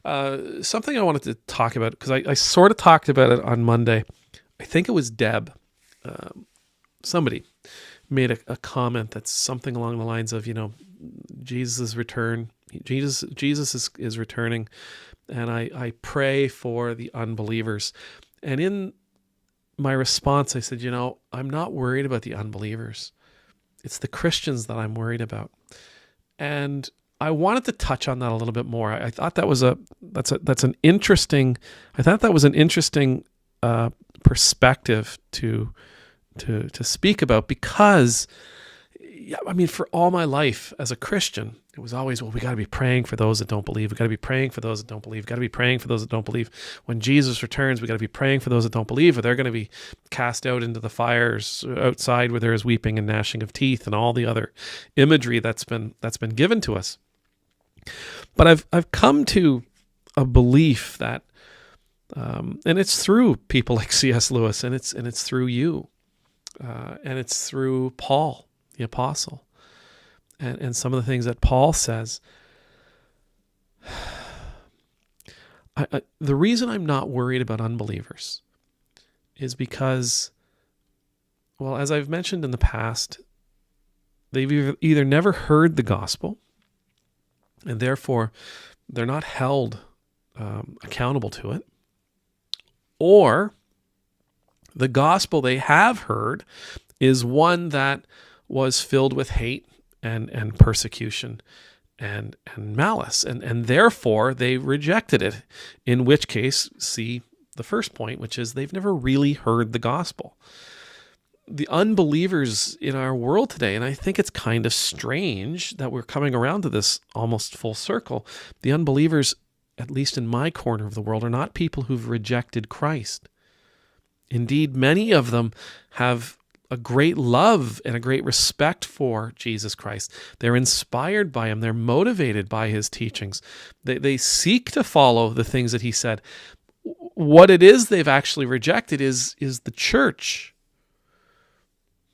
Something I wanted to talk about, because I sort of talked about it on Monday. I think it was Deb. Somebody made a comment that's something along the lines of, Jesus' return. Jesus is returning, and I pray for the unbelievers. And in my response, I said, I'm not worried about the unbelievers. It's the Christians that I'm worried about. And I wanted to touch on that a little bit more. I thought that was an interesting perspective to speak about, because for all my life as a Christian, it was always, we got to be praying for those that don't believe. We got to be praying for those that don't believe. We got to be praying for those that don't believe. When Jesus returns, we got to be praying for those that don't believe, or they're going to be cast out into the fires outside where there is weeping and gnashing of teeth, and all the other imagery that's been given to us. But I've come to a belief that, and it's through people like C.S. Lewis, and it's through you, and it's through Paul, the apostle, and some of the things that Paul says. The reason I'm not worried about unbelievers is because, well, as I've mentioned in the past, they've either never heard the gospel, and therefore they're not held accountable to it, or the gospel they have heard is one that was filled with hate and persecution and malice, and therefore they rejected it, in which case, see the first point, which is they've never really heard the gospel. The unbelievers in our world today, and I think it's kind of strange that we're coming around to this almost full circle, the unbelievers, at least in my corner of the world, are not people who've rejected Christ. Indeed, many of them have a great love and a great respect for Jesus Christ. They're inspired by him. They're motivated by his teachings. They seek to follow the things that he said. What it is they've actually rejected is the church.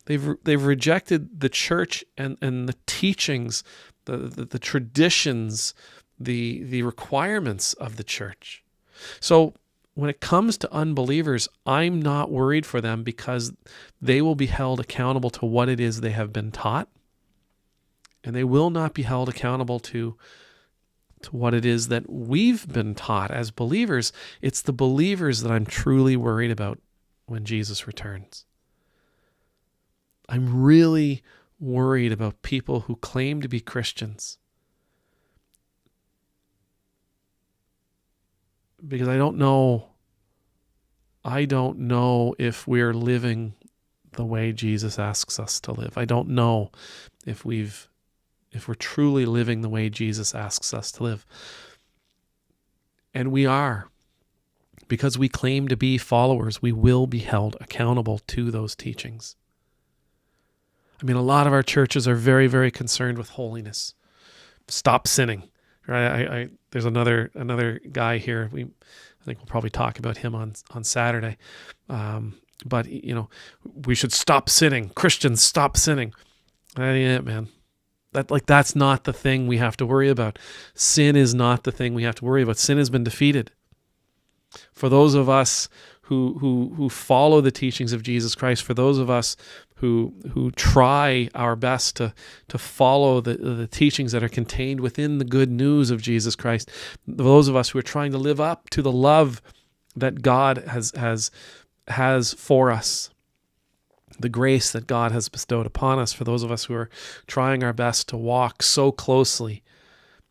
They've rejected the church and the teachings, the traditions, the requirements of the church. So when it comes to unbelievers, I'm not worried for them, because they will be held accountable to what it is they have been taught, and they will not be held accountable to what it is that we've been taught as believers. It's the believers that I'm truly worried about when Jesus returns. I'm really worried about people who claim to be Christians, because I don't know if we're living the way Jesus asks us to live. I don't know if we're truly living the way Jesus asks us to live. And we are. Because we claim to be followers, we will be held accountable to those teachings. A lot of our churches are very, very concerned with holiness. Stop sinning. Right? There's another guy here. I think we'll probably talk about him on Saturday. But we should stop sinning. Christians, stop sinning. Yeah, man. That's not the thing we have to worry about. Sin is not the thing we have to worry about. Sin has been defeated. For those of us who follow the teachings of Jesus Christ, for those of us who try our best to follow the teachings that are contained within the good news of Jesus Christ, those of us who are trying to live up to the love that God has for us, the grace that God has bestowed upon us, for those of us who are trying our best to walk so closely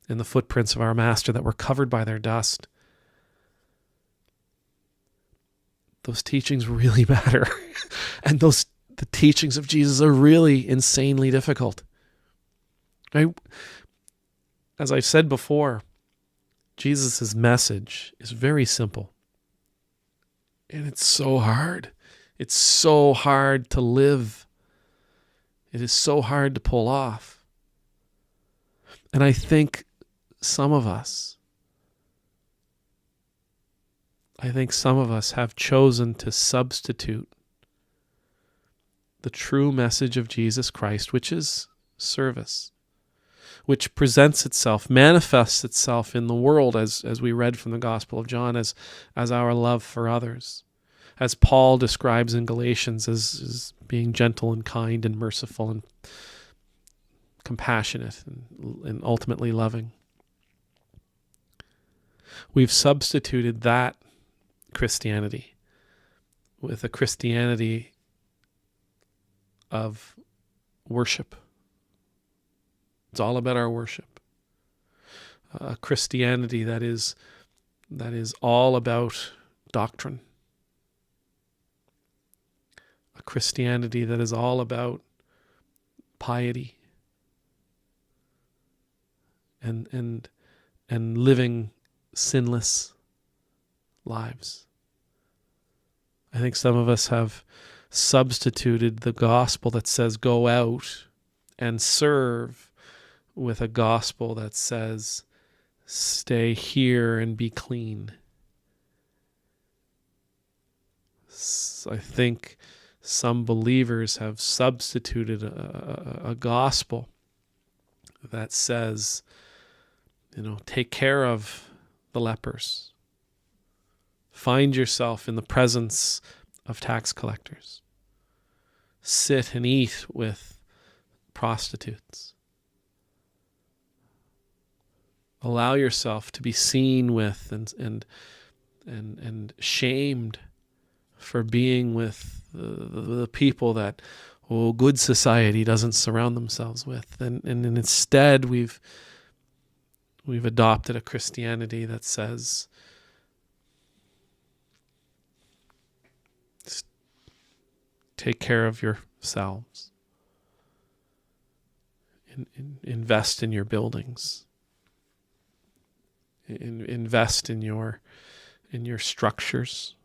in the footprints of our Master that we're covered by their dust, those teachings really matter. And the teachings of Jesus are really insanely difficult. As I've said before, Jesus' message is very simple. And it's so hard. It's so hard to live. It is so hard to pull off. And I think some of us have chosen to substitute the true message of Jesus Christ, which is service, which presents itself, manifests itself in the world, as we read from the Gospel of John, as our love for others, as Paul describes in Galatians as being gentle and kind and merciful and compassionate and ultimately loving. We've substituted that Christianity with a Christianity of worship. It's all about our worship. A Christianity that is all about doctrine. A Christianity that is all about piety and living sinless lives. I think some of us have substituted the gospel that says go out and serve with a gospel that says stay here and be clean. I think some believers have substituted a gospel that says, take care of the lepers. Find yourself in the presence of tax collectors. Sit and eat with prostitutes. Allow yourself to be seen with and shamed for being with the people that good society doesn't surround themselves with. And instead we've adopted a Christianity that says take care of yourselves. Invest in your buildings. Invest in your structures,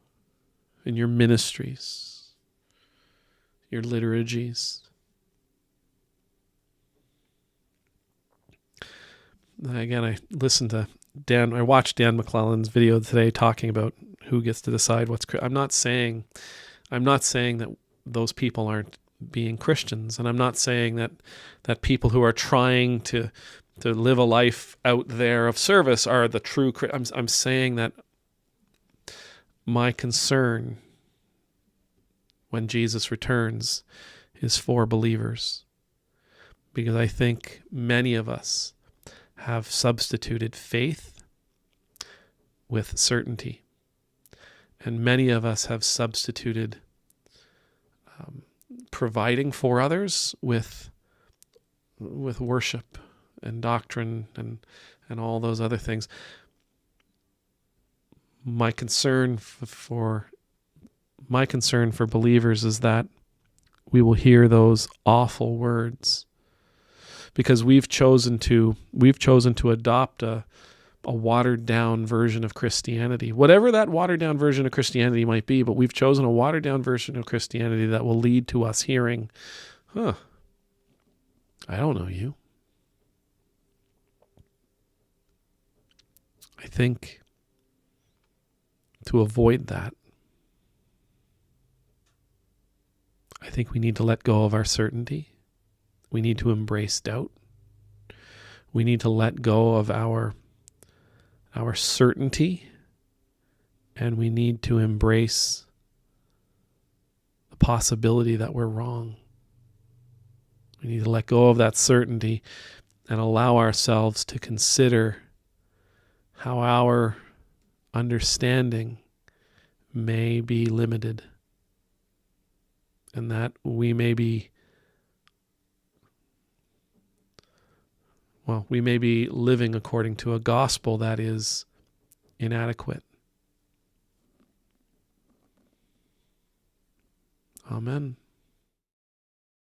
in your ministries, your liturgies. Again, I watched Dan McClellan's video today talking about who gets to decide what's. I'm not saying that those people aren't being Christians, and I'm not saying that people who are trying to live a life out there of service are the true. I'm saying that my concern when Jesus returns is for believers, because I think many of us have substituted faith with certainty, and many of us have substituted providing for others with worship and doctrine and all those other things. My concern for believers is that we will hear those awful words, because we've chosen to adopt a watered down version of Christianity, whatever that watered down version of Christianity might be. But we've chosen a watered down version of Christianity that will lead to us hearing, I don't know you. I think to avoid that, I think we need to let go of our certainty. We need to embrace doubt. We need to let go of our certainty, and we need to embrace the possibility that we're wrong. We need to let go of that certainty and allow ourselves to consider how our understanding may be limited, and that we may be living according to a gospel that is inadequate. Amen.